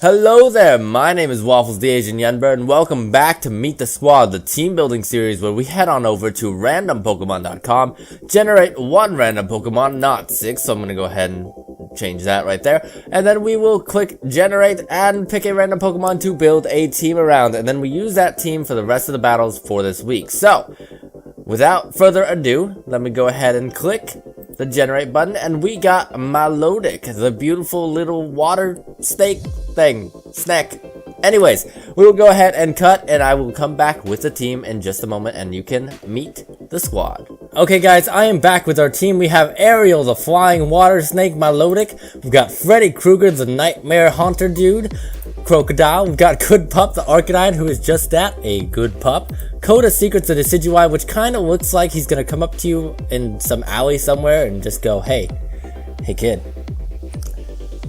Hello there, my name is Wafflestheasianyenbear, and welcome back to Meet the Squad, the team building series where we head on over to randompokemon.com, generate one random Pokemon, not 6, so I'm going to go ahead and change that right there, and then we will click generate and pick a random Pokemon to build a team around, and then we use that team for the rest of the battles for this week. So, without further ado, let me go ahead and click the generate button, and we got Milotic, the beautiful little water snake snack. Anyways, we will go ahead and cut, and I will come back with the team in just a moment, and you can meet the squad. Okay guys, I am back with our team. We have Ariel, the flying water snake Milotic. We've got Freddy Krueger, the nightmare haunter dude. Crocodile. We've got Good Pup, the Arcanine, who is just that, a good pup. Coda Secrets, the Decidueye, which kind of looks like he's gonna come up to you in some alley somewhere and just go, hey kid,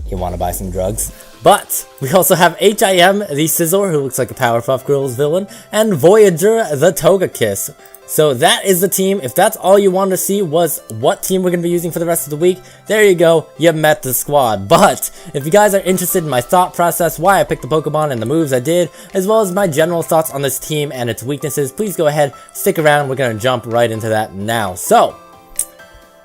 you wanna buy some drugs? But we also have HIM, the Scizor, who looks like a Powerpuff Girls villain, and Voyager, the Togekiss. So that is the team. If that's all you wanted to see was what team we're going to be using for the rest of the week, there you go, you met the squad. But if you guys are interested in my thought process, why I picked the Pokemon and the moves I did, as well as my general thoughts on this team and its weaknesses, please go ahead, stick around, we're going to jump right into that now. So,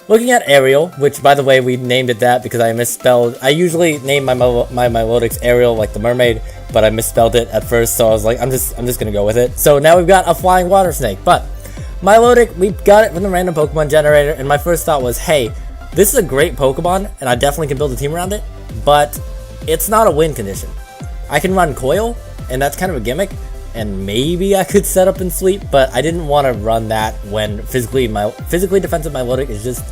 looking at Ariel, which by the way we named it that because I misspelled, I usually name my Milotics Ariel like the mermaid, but I misspelled it at first, so I was like, I'm just going to go with it. So now we've got a flying water snake, but Milotic, we got it from the random Pokemon generator, and my first thought was, hey, this is a great Pokemon, and I definitely can build a team around it, but it's not a win condition. I can run Coil, and that's kind of a gimmick, and maybe I could set up and sweep, but I didn't want to run that when physically defensive Milotic is just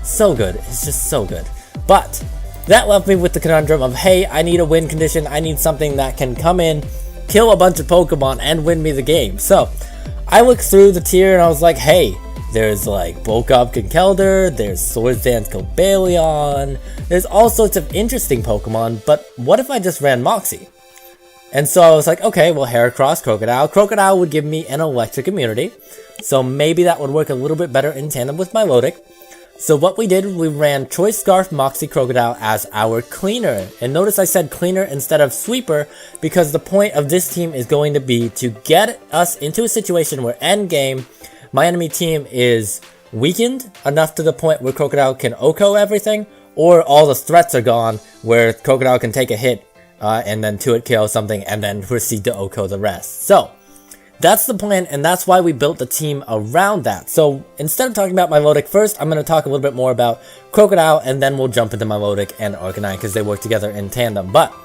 so good. It's just so good. But that left me with the conundrum of, hey, I need a win condition. I need something that can come in, kill a bunch of Pokemon, and win me the game. So I looked through the tier and I was like, hey, there's like Bulk Up Conkeldurr, there's Swords Dance Cobalion, there's all sorts of interesting Pokemon, but what if I just ran Moxie? And so I was like, okay, well, Heracross, Crocodile. Crocodile would give me an electric immunity, so maybe that would work a little bit better in tandem with Milotic. So what we did, we ran Choice Scarf, Moxie, Crocodile as our cleaner. And notice I said cleaner instead of sweeper, because the point of this team is going to be to get us into a situation where endgame, my enemy team is weakened enough to the point where Crocodile can OHKO everything, or all the threats are gone where Crocodile can take a hit and then 2-hit KO something and then proceed to OHKO the rest. So that's the plan, and that's why we built the team around that. So instead of talking about Milotic first, I'm going to talk a little bit more about Crocodile, and then we'll jump into Milotic and Arcanine because they work together in tandem. But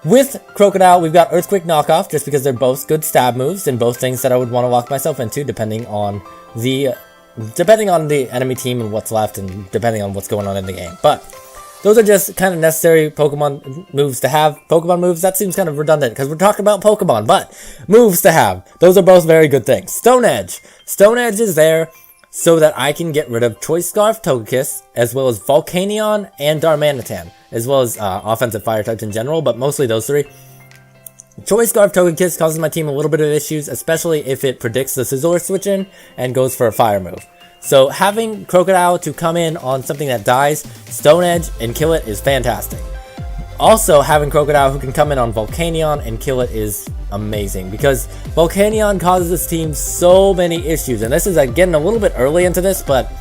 with Crocodile, we've got Earthquake Knockoff, just because they're both good stab moves and both things that I would want to lock myself into depending on the enemy team and what's left, and depending on what's going on in the game. But those are just kind of necessary Pokemon moves to have. Pokemon moves, that seems kind of redundant because we're talking about Pokemon, but moves to have. Those are both very good things. Stone Edge. Stone Edge is there so that I can get rid of Choice Scarf, Togekiss, as well as Volcanion and Darmanitan, as well as offensive fire types in general, but mostly those three. Choice Scarf, Togekiss causes my team a little bit of issues, especially if it predicts the Scizor switch in and goes for a fire move. So having Crocodile to come in on something that dies, Stone Edge, and kill it is fantastic. Also, having Crocodile who can come in on Volcanion and kill it is amazing, because Volcanion causes this team so many issues, and this is getting a little bit early into this, but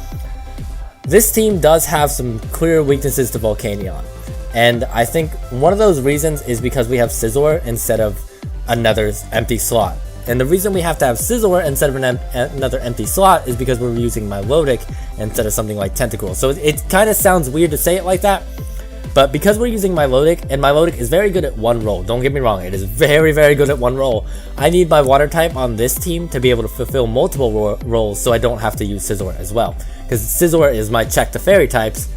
this team does have some clear weaknesses to Volcanion. And I think one of those reasons is because we have Scizor instead of another empty slot. And the reason we have to have Scizor instead of another empty slot is because we're using Milotic instead of something like Tentacool. So it kind of sounds weird to say it like that, but because we're using Milotic, and Milotic is very good at one roll, don't get me wrong, it is very, very good at one roll. I need my water type on this team to be able to fulfill multiple rolls so I don't have to use Scizor as well. Because Scizor is my check to fairy types,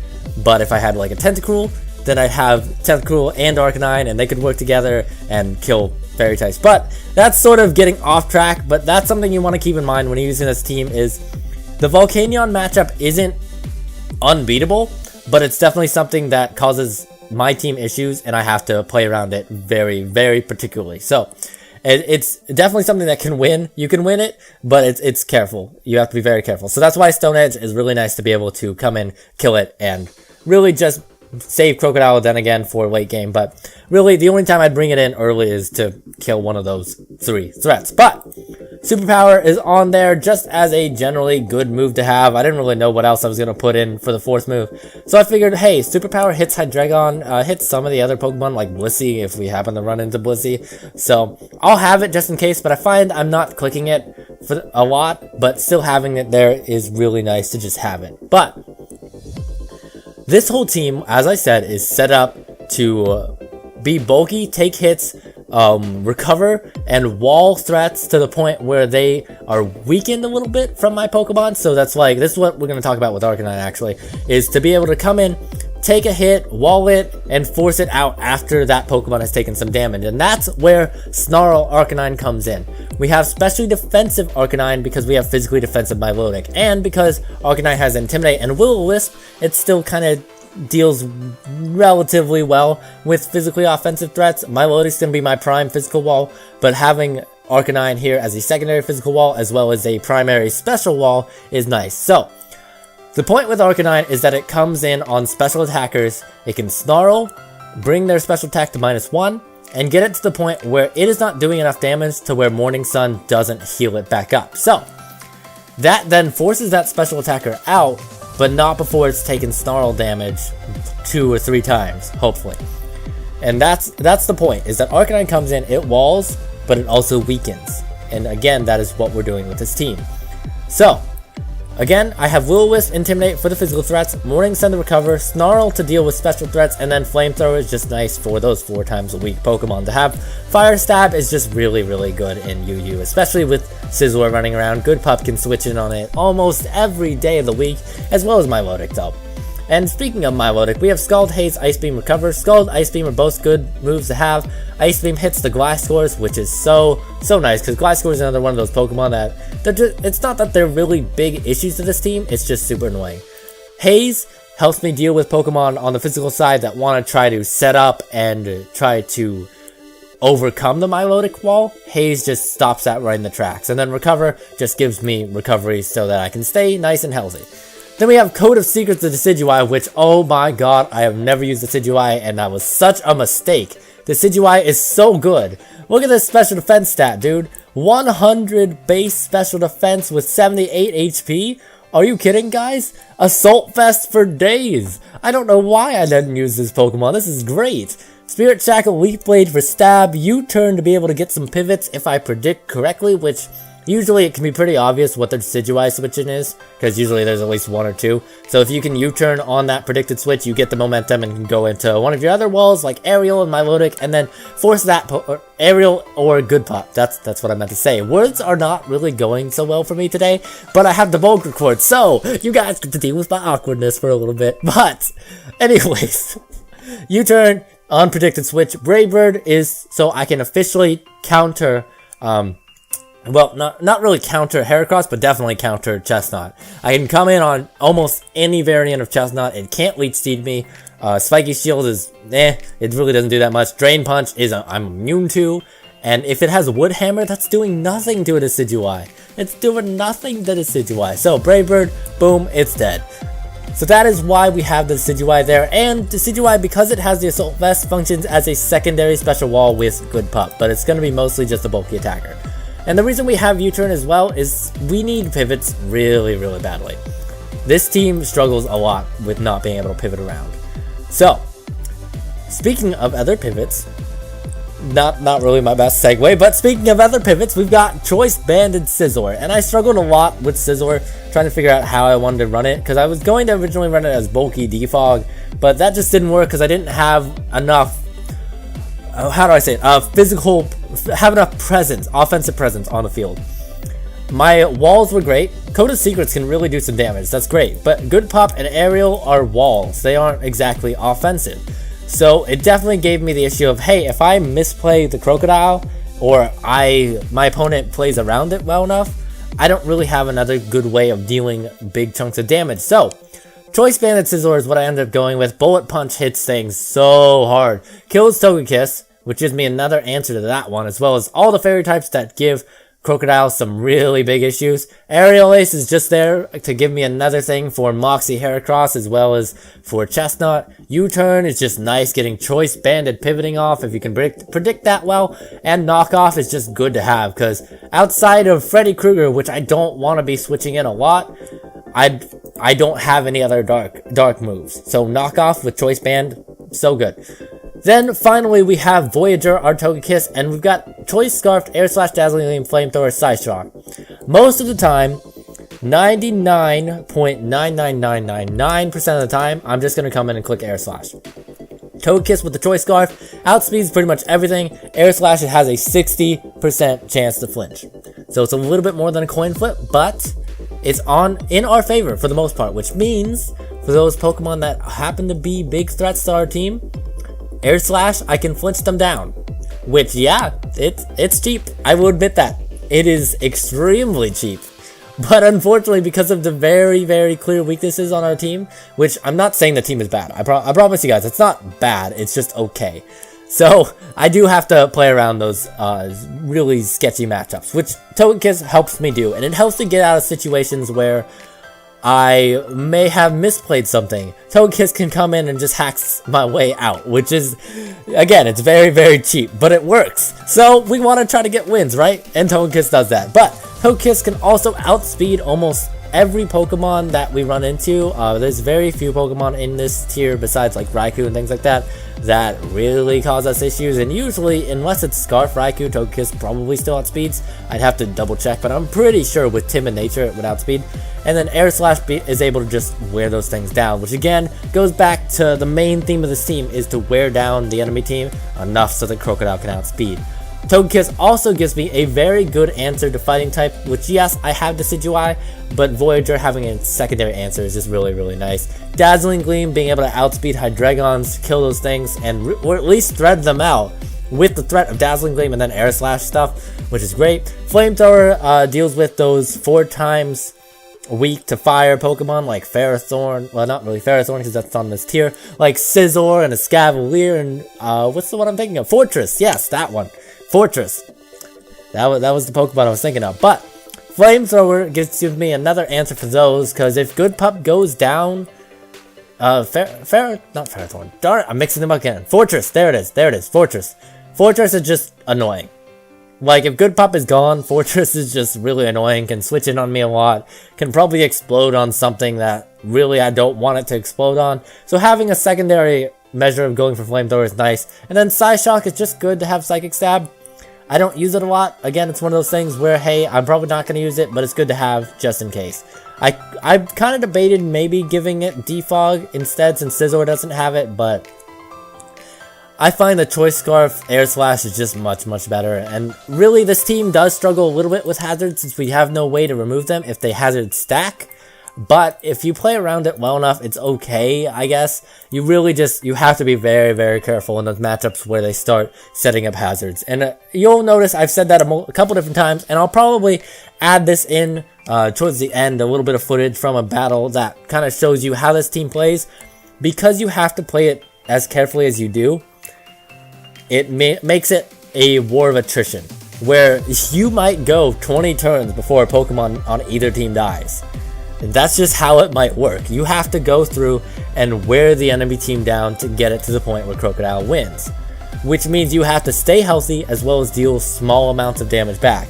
but if I had like a Tentacool, then I'd have Tentacool and Arcanine, and they could work together and kill fairy types. But that's sort of getting off track, but that's something you want to keep in mind when you're using this team, is the Volcanion matchup isn't unbeatable, but it's definitely something that causes my team issues, and I have to play around it very, very particularly. So it's definitely something that can win. You can win it, but it's careful. You have to be very careful. So that's why Stone Edge is really nice to be able to come in, kill it, and really just save Crocodile then again for late game, but really the only time I'd bring it in early is to kill one of those 3 threats. But Superpower is on there just as a generally good move to have. I didn't really know what else I was going to put in for the 4th move, so I figured, hey, Superpower hits Hydreigon, hits some of the other Pokemon like Blissey if we happen to run into Blissey, so I'll have it just in case, but I find I'm not clicking it for a lot, but still having it there is really nice to just have it. But this whole team, as I said, is set up to be bulky, take hits, recover, and wall threats to the point where they are weakened a little bit from my Pokemon. So that's like, this is what we're going to talk about with Arcanine actually, is to be able to come in, take a hit, wall it, and force it out after that Pokemon has taken some damage. And that's where Snarl Arcanine comes in. We have specially defensive Arcanine because we have physically defensive Milotic. And because Arcanine has Intimidate and Will-O-Wisp, it still kind of deals relatively well with physically offensive threats. Milotic's going to be my prime physical wall, but having Arcanine here as a secondary physical wall as well as a primary special wall is nice. So the point with Arcanine is that it comes in on special attackers. It can Snarl, bring their special attack to -1, and get it to the point where it is not doing enough damage to where Morning Sun doesn't heal it back up. So that then forces that special attacker out, but not before it's taken Snarl damage 2 or 3 times, hopefully. And that's the point, is that Arcanine comes in, it walls, but it also weakens. And again, that is what we're doing with this team. So again, I have Will-O-Wisp, Intimidate for the physical threats, Morning Sun to recover, Snarl to deal with special threats, and then Flamethrower is just nice for those 4 times a week Pokemon to have. Fire Stab is just really, really good in UU, especially with Scizor running around. Good Pup can switch in on it almost every day of the week, as well as Milotic though. And speaking of Milotic, we have Scald, Haze, Ice Beam, Recover. Scald, Ice Beam are both good moves to have. Ice Beam hits the Gliscors, which is so nice, because Gliscor is another one of those Pokemon that it's not that they're really big issues to this team, it's just super annoying. Haze helps me deal with Pokemon on the physical side that want to try to set up and try to overcome the Milotic wall. Haze just stops that right in the tracks. And then Recover just gives me recovery so that I can stay nice and healthy. Then we have Code of Secrets of Decidueye, which, oh my god, I have never used the Decidueye, and that was such a mistake. The Decidueye is so good. Look at this special defense stat, dude. 100 base special defense with 78 HP? Are you kidding, guys? Assault Vest for days. I don't know why I didn't use this Pokemon. This is great. Spirit Shackle, Leaf Blade for stab, U-turn to be able to get some pivots if I predict correctly, which usually it can be pretty obvious what the Decidueye switching is, because usually there's at least 1 or 2. So if you can U-turn on that predicted switch, you get the momentum and can go into one of your other walls like Aerial and Milotic, and then force that Aerial or Good Pup. That's what I meant to say. Words are not really going so well for me today, but I have the bulk record, so you guys get to deal with my awkwardness for a little bit. But anyways, U-turn on predicted switch. Brave Bird is so I can officially counter well, not really counter Heracross, but definitely counter Chestnut. I can come in on almost any variant of Chestnut. It can't Leech Seed me. Spiky Shield is, it really doesn't do that much. Drain Punch is I'm immune to. And if it has Wood Hammer, that's doing nothing to a Decidueye. It's doing nothing to Decidueye. So, Brave Bird, boom, it's dead. So that is why we have the Decidueye there, and Decidueye, because it has the Assault Vest, functions as a secondary special wall with Good Pup, but it's going to be mostly just a bulky attacker. And the reason we have U-turn as well is we need pivots really, really badly. This team struggles a lot with not being able to pivot around. So, speaking of other pivots, not really my best segue, but speaking of other pivots, we've got Choice Banded Scizor, and I struggled a lot with Scizor, trying to figure out how I wanted to run it, because I was going to originally run it as bulky defog, but that just didn't work because I didn't have enough, how do I say it, have enough presence, offensive presence on the field. My walls were great. Code of Secrets can really do some damage, that's great, but Good Pup and Aerial are walls, they aren't exactly offensive. So it definitely gave me the issue of, hey, if I misplay the Crocodile, or my opponent plays around it well enough, I don't really have another good way of dealing big chunks of damage. So, Choice Banded Scizor is what I ended up going with. Bullet Punch hits things so hard. Kills Togekiss, which gives me another answer to that one, as well as all the fairy types that give Crocodile some really big issues. Aerial Ace is just there to give me another thing for Moxie Heracross as well as for Chestnut. U-Turn is just nice, getting Choice Banded pivoting off if you can predict that well. And Knockoff is just good to have because outside of Freddy Krueger, which I don't want to be switching in a lot, I don't have any other dark moves. So Knockoff with Choice Band, so good. Then finally we have Voyager, our Togekiss, and we've got Choice Scarf, Air Slash, Dazzling Gleam, Flamethrower, Psyshock. Most of the time, 99.99999% of the time, I'm just going to come in and click Air Slash. Togekiss with the Choice Scarf outspeeds pretty much everything. Air Slash, it has a 60% chance to flinch. So it's a little bit more than a coin flip, but it's in our favor for the most part, which means for those Pokemon that happen to be big threats to our team, Air Slash, I can flinch them down. Which, yeah, it's cheap. I will admit that. It is extremely cheap. But unfortunately, because of the very, very clear weaknesses on our team, which I'm not saying the team is bad. I promise you guys, it's not bad. It's just okay. So, I do have to play around those really sketchy matchups, which Togekiss helps me do. And it helps me get out of situations where I may have misplayed something. Togekiss can come in and just hacks my way out, which is, again, it's very, very cheap, but it works. So we want to try to get wins, right? And Togekiss does that. But Togekiss can also outspeed almost every Pokemon that we run into. There's very few Pokemon in this tier besides like Raikou and things like that really cause us issues, and usually, unless it's Scarf Raikou, Togekiss probably still outspeeds. I'd have to double check, but I'm pretty sure with Timid Nature it would outspeed. And then Air Slash is able to just wear those things down, which again goes back to the main theme of this team, is to wear down the enemy team enough so that Crocodile can outspeed. Togekiss also gives me a very good answer to fighting type, which yes, I have Decidueye, but Voyager having a secondary answer is just really, really nice. Dazzling Gleam being able to outspeed Hydreigons, kill those things, or at least thread them out with the threat of Dazzling Gleam and then Air Slash stuff, which is great. Flamethrower deals with those 4 times weak to fire Pokemon like Ferrothorn, well not really Ferrothorn because that's on this tier, like Scizor and Escavalier and what's the one I'm thinking of? Fortress, yes, that one. Fortress. That was the Pokemon I was thinking of. But Flamethrower gives me another answer for those, because if Good Pup goes down, not Ferrothorn. Darn it, I'm mixing them up again. Fortress, there it is, Fortress. Fortress is just annoying. Like, if Good Pup is gone, Fortress is just really annoying, can switch in on me a lot, can probably explode on something that really I don't want it to explode on. So having a secondary measure of going for Flamethrower is nice. And then Psyshock is just good to have Psychic Stab. I don't use it a lot. Again, it's one of those things where, hey, I'm probably not going to use it, but it's good to have just in case. I kind of debated maybe giving it Defog instead since Scizor doesn't have it, but I find the Choice Scarf Air Slash is just much, much better. And really, this team does struggle a little bit with hazards since we have no way to remove them if they hazard stack. But if you play around it well enough, it's okay, I guess. You really you have to be very, very careful in those matchups where they start setting up hazards. And you'll notice I've said that a couple different times, and I'll probably add this in towards the end, a little bit of footage from a battle that kind of shows you how this team plays. Because you have to play it as carefully as you do, it makes it a war of attrition, where you might go 20 turns before a Pokemon on either team dies. And that's just how it might work. You have to go through and wear the enemy team down to get it to the point where Crocodile wins. Which means you have to stay healthy as well as deal small amounts of damage back.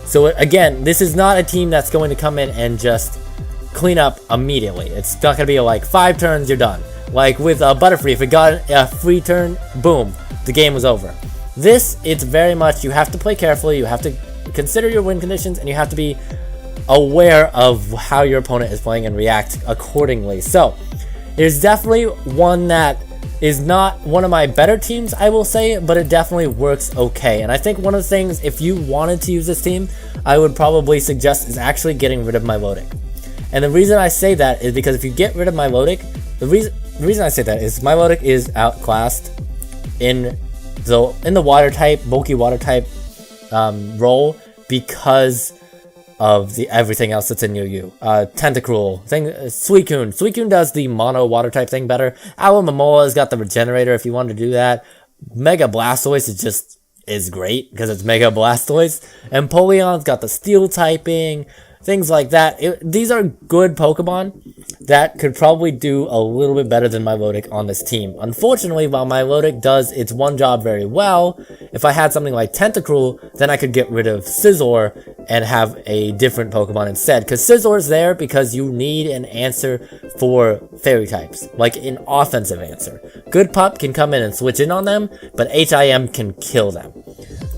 So again, this is not a team that's going to come in and just clean up immediately. It's not going to be like 5 turns, you're done. Like with Butterfree, if it got a free turn, boom, the game was over. This, it's very much, you have to play carefully, you have to consider your win conditions, and you have to be aware of how your opponent is playing and react accordingly. So, there's definitely one that is not one of my better teams, I will say, but it definitely works okay. And I think one of the things, if you wanted to use this team, I would probably suggest is actually getting rid of Milotic. And the reason I say that is because if you get rid of Milotic, the reason I say that is Milotic is outclassed in the water type, bulky water type role because of everything else that's in Yu-Yu. Tentacruel, Suicune. Suicune does the mono water type thing better. Alomomola has got the regenerator if you wanted to do that. Mega Blastoise is just is great because it's Mega Blastoise. And Empoleon's got the Steel typing, things like that. These are good Pokemon that could probably do a little bit better than Milotic on this team. Unfortunately, while Milotic does its one job very well, if I had something like Tentacruel, then I could get rid of Scizor and have a different Pokemon instead. Because Scizzor's there because you need an answer for fairy types, like an offensive answer. Good Pup can come in and switch in on them, but HIM can kill them.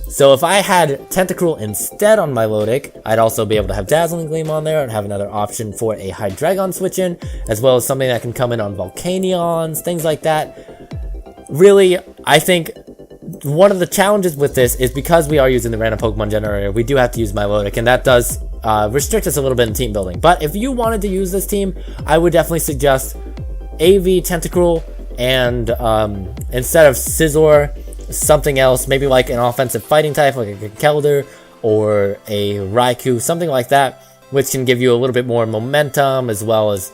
So if I had Tentacruel instead on Milotic, I'd also be able to have Dazzling Gleam on there and have another option for a Hydreigon switch in, as well as something that can come in on Volcanions, things like that. Really, I think one of the challenges with this is because we are using the random Pokemon generator, we do have to use Milotic, and that does restrict us a little bit in team building. But if you wanted to use this team, I would definitely suggest AV Tentacruel, and instead of Scizor, something else, maybe like an offensive fighting type, like a Keldor or a Raikou, something like that, which can give you a little bit more momentum, as well as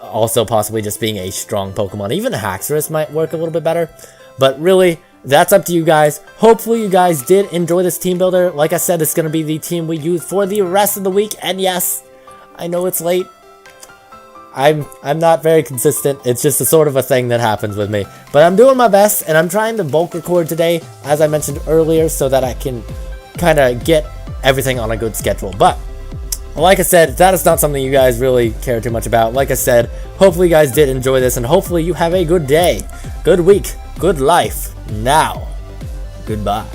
also possibly just being a strong Pokemon. Even a Haxorus might work a little bit better, but really, that's up to you guys. Hopefully you guys did enjoy this team builder. Like I said, it's going to be the team we use for the rest of the week, and yes, I know it's late. I'm not very consistent. It's just a sort of a thing that happens with me. But I'm doing my best, and I'm trying to bulk record today, as I mentioned earlier, so that I can kind of get everything on a good schedule. But, like I said, that is not something you guys really care too much about. Like I said, hopefully you guys did enjoy this, and hopefully you have a good day, good week, good life. Now, goodbye.